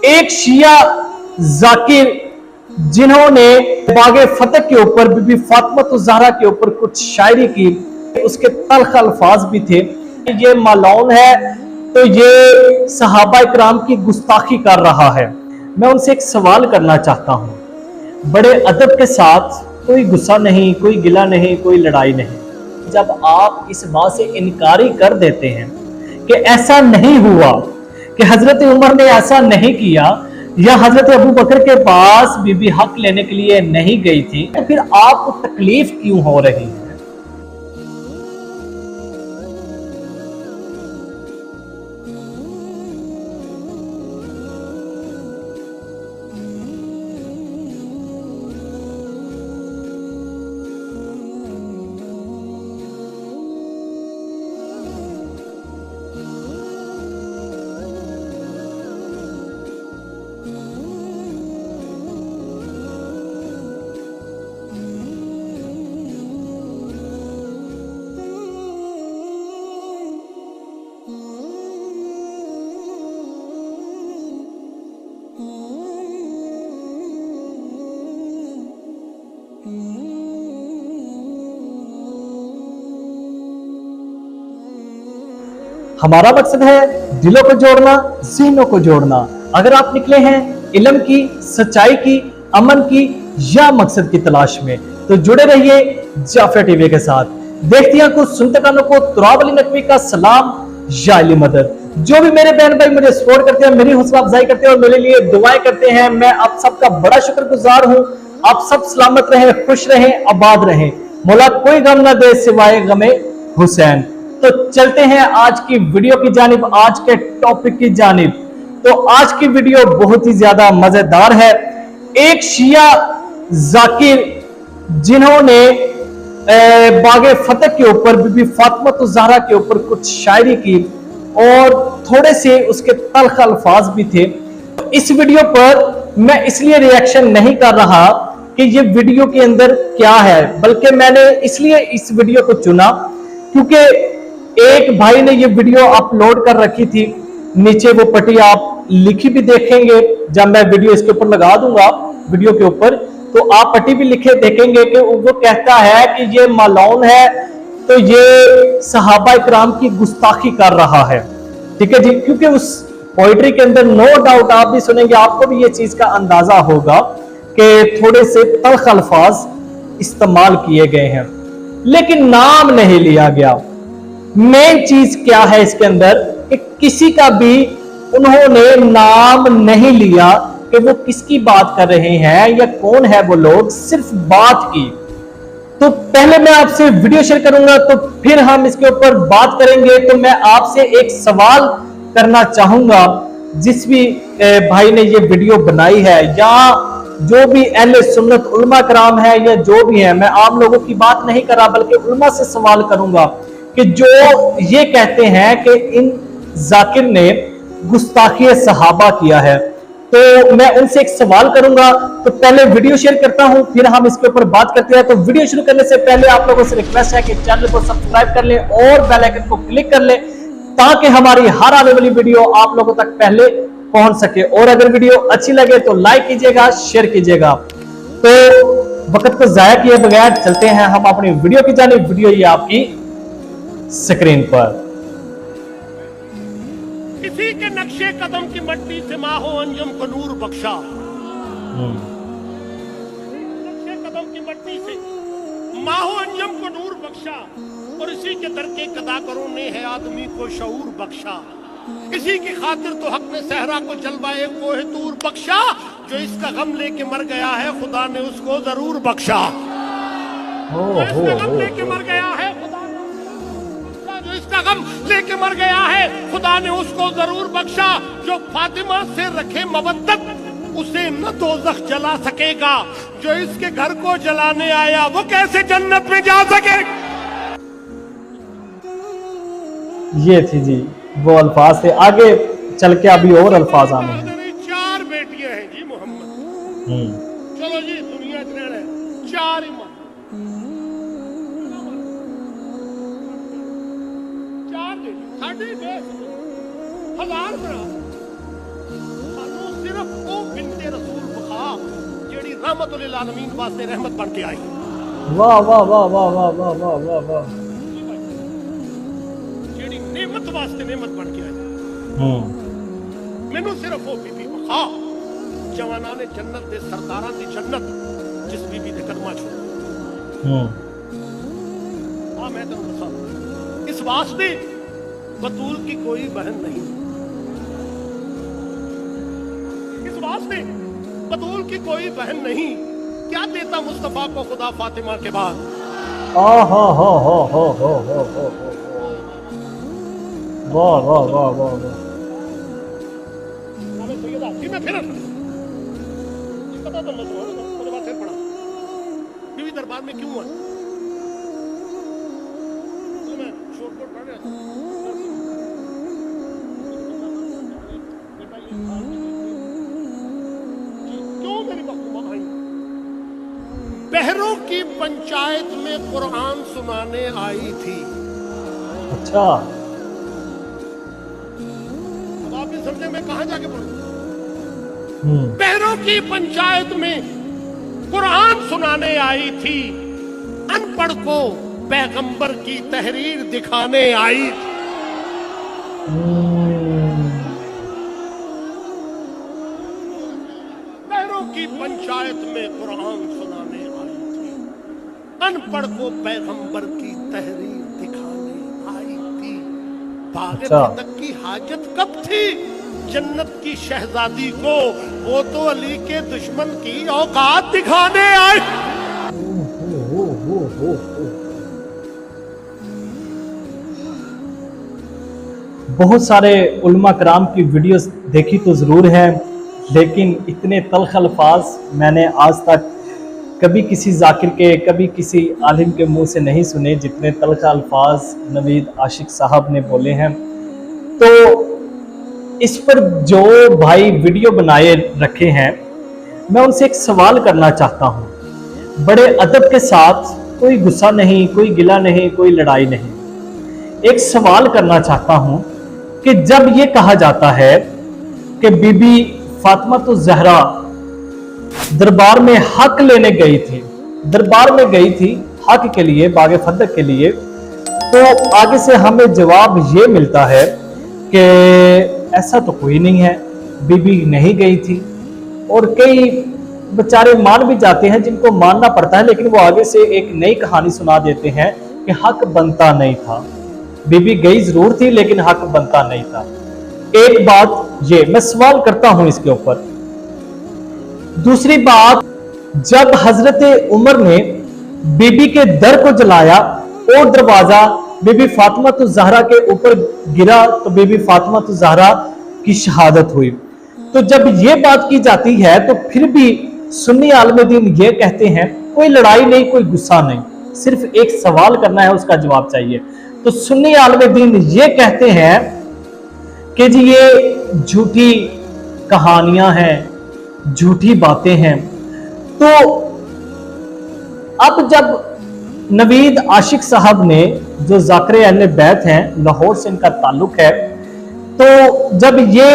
एक शिया जाकिर जिन्होंने बागे फतह के ऊपर बीबी फातिमा ज़हरा के ऊपर कुछ शायरी की, उसके तल्ख अल्फाज भी थे। ये मालून है तो ये सहाबा इकराम की गुस्ताखी कर रहा है। मैं उनसे एक सवाल करना चाहता हूं, बड़े अदब के साथ, कोई गुस्सा नहीं, कोई गिला नहीं, कोई लड़ाई नहीं। जब आप इस बात से इनकारी कर देते हैं कि ऐसा नहीं हुआ, कि हजरत उमर ने ऐसा नहीं किया, या हजरत अबू बकर के पास बीबी हक लेने के लिए नहीं गई थी, तो फिर आपको तकलीफ क्यों हो रही है? हमारा मकसद है दिलों को जोड़ना, ज़हनों को जोड़ना। अगर आप निकले हैं इल्म की, सच्चाई की, अमन की या मकसद की तलाश में, तो जुड़े रहिए जाफिया टीवी के साथ। देखती हैं कुछ, सुनते कानों को। तुराब अली नकवी का सलाम या अली मदद। जो भी मेरे बहन भाई मुझे सपोर्ट करते हैं, मेरी हौसला अफजाई करते हैं और मेरे लिए दुआएं करते हैं, मैं आप सबका बड़ा शुक्रगुजार हूं। आप सब सलामत रहें, खुश रहें, आबाद रहें। मौला कोई गम ना दे सिवाय गमे हुसैन। तो चलते हैं आज की वीडियो की जानिब, आज के टॉपिक की जानिब। तो आज की वीडियो बहुत ही ज्यादा मजेदार है। एक शिया जाकिर जिन्होंने बागे फतह के ऊपर बीबी फातिमा ज़हरा के ऊपर कुछ शायरी की और थोड़े से उसके तल्ख अल्फाज भी थे। इस वीडियो पर मैं इसलिए रिएक्शन नहीं कर रहा कि ये वीडियो के अंदर क्या है, बल्कि मैंने इसलिए इस वीडियो को चुना क्योंकि एक भाई ने ये वीडियो अपलोड कर रखी थी। नीचे वो पट्टी आप लिखी भी देखेंगे, जब मैं वीडियो इसके ऊपर लगा दूंगा वीडियो के ऊपर, तो आप पट्टी भी लिखे देखेंगे कि वो कहता है कि ये मालून है तो ये सहाबा इकराम की गुस्ताखी कर रहा है। ठीक है जी, क्योंकि उस पोइट्री के अंदर नो डाउट आप भी सुनेंगे, आपको भी ये चीज का अंदाजा होगा कि थोड़े से तल्ख अल्फाज इस्तेमाल किए गए हैं, लेकिन नाम नहीं लिया गया। मेन चीज क्या है इसके अंदर कि किसी का भी उन्होंने नाम नहीं लिया कि वो किसकी बात कर रहे हैं या कौन है वो लोग, सिर्फ बात की। तो पहले मैं आपसे वीडियो शेयर करूंगा, तो फिर हम इसके ऊपर बात करेंगे। तो मैं आपसे एक सवाल करना चाहूंगा, जिस भी भाई ने ये वीडियो बनाई है या जो भी अहले सुन्नत उलमा कराम है या जो भी है, मैं आम लोगों की बात नहीं कर रहा बल्कि उलमा से सवाल करूंगा कि जो ये कहते हैं कि इन जाकिर ने गुस्ताखी सहाबा किया है, तो मैं उनसे एक सवाल करूंगा। तो पहले वीडियो शेयर करता हूं, फिर हम इसके ऊपर बात करते हैं। तो वीडियो शुरू करने से पहले आप लोगों से रिक्वेस्ट है कि चैनल को सब्सक्राइब कर लें और बेल आइकन को क्लिक कर लें, ताकि हमारी हर आने वाली वीडियो आप लोगों तक पहले पहुंच सके। और अगर वीडियो अच्छी लगे तो लाइक कीजिएगा, शेयर कीजिएगा। तो वक्त को जाया किए बगैर चलते हैं हम अपनी वीडियो की जानिब। वीडियो ये आपकी स्क्रीन पर। किसी के नक्शे कदम की मट्टी से माहो अंजुम को नूर बख्शा, नक्शे कदम की मट्टी से माहो अंजुम को नूर बख्शा, और इसी के दर के कदाकरों ने है आदमी को शऊर बख्शा। इसी की खातिर तो हक ने सहरा को जलवाए कोहे तूर बख्शा। जो इसका गम लेके मर गया है खुदा ने उसको जरूर बख्शा। जो इसका गम लेके मर गया है, जो इसका गम लेके मर गया है खुदा ने उसको जरूर बख्शा। जो फातिमा से रखे मवद्दत उसे न दोज़ख जला सकेगा। जो इसके घर को जलाने आया वो कैसे जन्नत में जा सकेगा। ये थी जी वो अल्फाज थे। आगे चल के अभी और अल्फाज आने हैं। 4 बेटियां हैं जी मोहम्मद। चलो जी दुनिया है 4 ही मत 4 1000 बना सिर्फ रहमतुल आलमीन वास्ते रहमत बन के आई। वाह वाह वाह वाह वाह वाह वाह वाह वाह। जेड़ी नेमत वास्ते नेमत बन के आई। मैनू सिर्फ वो बीबी विखा जवाना ने जन्नत दे सरदारां दी जन्नत जिस बीबी दे कदमां च मैं तेन दसा इस वास्ते बतूल की कोई बहन नहीं, इस वास्ते बतूल की कोई बहन नहीं। क्या देता मुस्तफा को खुदा फातिमा के बाद। वाह वाह वाह वाह वाह। मैं फिर पता तो मत फिर पढ़ा बीवी दरबार में क्यों है। मैं शोरकोट पढ़ रहा था। क्यों मेरी महबूबा आई। बहरों की पंचायत में कुरान सुनाने आई थी। अच्छा, अब आप भी समझे मैं कहां जाके पढ़ूं। बहरों की पंचायत में कुरान सुनाने आई थी, अनपढ़ को पैगंबर की तहरीर दिखाने आई थी। बहरों की पंचायत में कुरान सुनाने आई थी, अनपढ़ को पैगंबर की तहरीर दिखाने आई थी। बागे तक की हाजत कब थी जन्नत की शहजादी को, वो तो अली के दुश्मन की औकात दिखाने आए। बहुत सारे उलमा कराम की वीडियोस देखी तो ज़रूर है, लेकिन इतने तल्ख अल्फाज मैंने आज तक कभी किसी जाकिर के, कभी किसी आलिम के मुंह से नहीं सुने जितने तल्ख अल्फाज नवीद आशिक साहब ने बोले हैं। तो इस पर जो भाई वीडियो बनाए रखे हैं, मैं उनसे एक सवाल करना चाहता हूं, बड़े अदब के साथ, कोई गुस्सा नहीं, कोई गिला नहीं, कोई लड़ाई नहीं। एक सवाल करना चाहता हूं कि जब ये कहा जाता है कि बीबी फातिमा तो ज़हरा दरबार में हक लेने गई थी, दरबार में गई थी हक के लिए, बागे फदक के लिए, तो आगे से हमें जवाब ये मिलता है कि ऐसा तो कोई नहीं है, बीबी नहीं गई थी। और कई बेचारे मान भी जाते हैं जिनको मानना पड़ता है, लेकिन वो आगे से एक नई कहानी सुना देते हैं कि हक बनता नहीं था, बीबी गई जरूर थी लेकिन हक बनता नहीं था। एक बात ये मैं सवाल करता हूं इसके ऊपर। दूसरी बात, जब हजरत उमर ने बीबी के दर को जलाया और दरवाजा बीबी फातिमा तो ज़हरा के ऊपर गिरा तो बीबी फातिमा तो ज़हरा की शहादत हुई। तो जब ये बात की जाती है तो फिर भी सुन्नी आलम दीन ये कहते हैं कोई लड़ाई नहीं, कोई गुस्सा नहीं, सिर्फ एक सवाल करना है, उसका जवाब चाहिए। तो सुन्नी आलम दीन ये कहते हैं कि जी ये झूठी कहानियां हैं, झूठी बातें हैं। तो अब जब नवीद आशिक साहब ने, जो जाकिर अहले बैत हैं, लाहौर से इनका ताल्लुक है, तो जब ये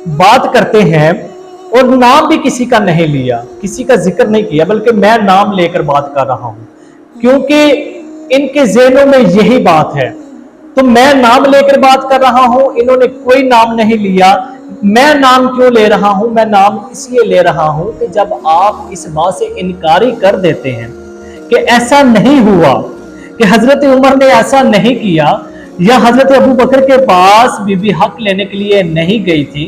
बात करते हैं और नाम भी किसी का नहीं लिया, किसी का जिक्र नहीं किया, बल्कि मैं नाम लेकर बात कर रहा हूं क्योंकि इनके ज़हनों में यही बात है, तो मैं नाम लेकर बात कर रहा हूं। इन्होंने कोई नाम नहीं लिया। मैं नाम क्यों ले रहा हूं? मैं नाम इसलिए ले रहा हूं कि जब आप इस बात से इनकारी कर देते हैं कि ऐसा नहीं हुआ, कि हजरत उमर ने ऐसा नहीं किया, या हजरत अबू बकर के पास बीबी हक लेने के लिए नहीं गई थी,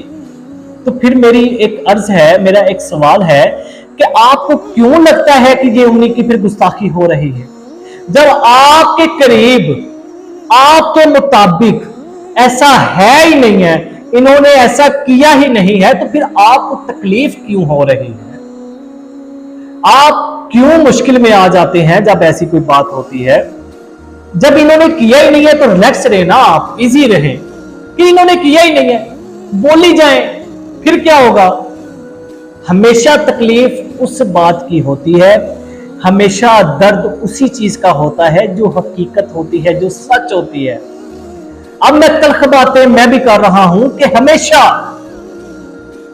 तो फिर मेरी एक अर्ज है, मेरा एक सवाल है कि आपको क्यों लगता है कि ये उन्हीं की फिर गुस्ताखी हो रही है, जब आपके करीब, आपके मुताबिक ऐसा है ही नहीं है, इन्होंने ऐसा किया ही नहीं है, तो फिर आपको तकलीफ क्यों हो रही है? आप क्यों मुश्किल में आ जाते हैं जब ऐसी कोई बात होती है? जब इन्होंने किया ही नहीं है तो रिलैक्स रहे ना, आप इजी रहे कि इन्होंने किया ही नहीं है, बोली जाए, फिर क्या होगा? हमेशा तकलीफ उस बात की होती है, हमेशा दर्द उसी चीज का होता है जो हकीकत होती है, जो सच होती है। अब मैं तल्ख बातें मैं भी कर रहा हूं कि हमेशा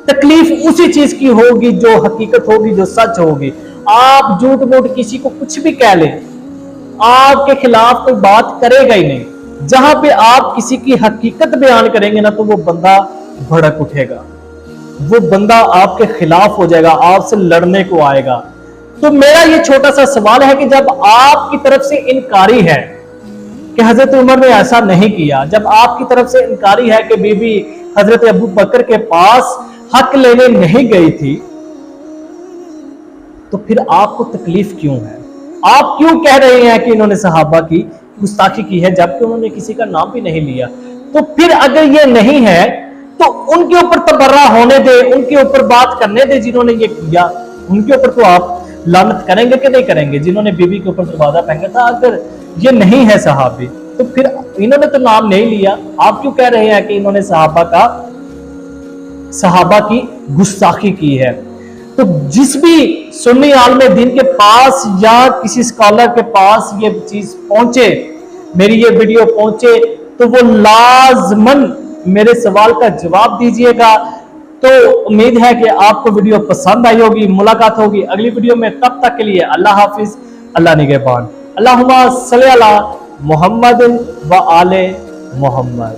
तकलीफ उसी चीज की होगी जो हकीकत होगी, जो सच होगी। आप झूठ मूठ किसी को कुछ भी कह ले, आपके खिलाफ कोई बात करेगा ही नहीं। जहां पे आप किसी की हकीकत बयान करेंगे ना, तो वो बंदा भड़क उठेगा, वो बंदा आपके खिलाफ हो जाएगा, आपसे लड़ने को आएगा। तो मेरा ये छोटा सा सवाल है कि जब आपकी तरफ से इनकारी है कि हजरत उमर ने ऐसा नहीं किया, जब आपकी तरफ से इनकारी है कि बीबी हजरत अबू बकर के पास हक लेने नहीं गई थी, तो फिर आपको तकलीफ क्यों है? आप क्यों कह रहे हैं कि इन्होंने सहाबा की गुस्ताखी की है, जबकि उन्होंने किसी का नाम भी नहीं लिया? तो फिर अगर ये नहीं है तो उनके ऊपर तबर्रा होने दे, उनके ऊपर बात करने दे जिन्होंने ये किया। उनके ऊपर तो आप लानत करेंगे कि नहीं करेंगे, जिन्होंने बीबी के ऊपर दरवाजा फेंका था? अगर ये नहीं है सहाबी, तो फिर इन्होंने तो नाम नहीं लिया, आप क्यों कह रहे हैं कि इन्होंने सहाबा की गुस्ताखी की है? तो जिस भी सुन्नी आलमे दीन के पास या किसी स्कॉलर के पास ये चीज पहुंचे, मेरी ये वीडियो पहुंचे, तो वो लाजमन मेरे सवाल का जवाब दीजिएगा। तो उम्मीद है कि आपको वीडियो पसंद आई होगी। मुलाकात होगी अगली वीडियो में, तब तक के लिए अल्लाह हाफिज, अल्लाह निगहबान। अल्लाहुम्मा सल्ली अला मुहम्मद व आले मोहम्मद।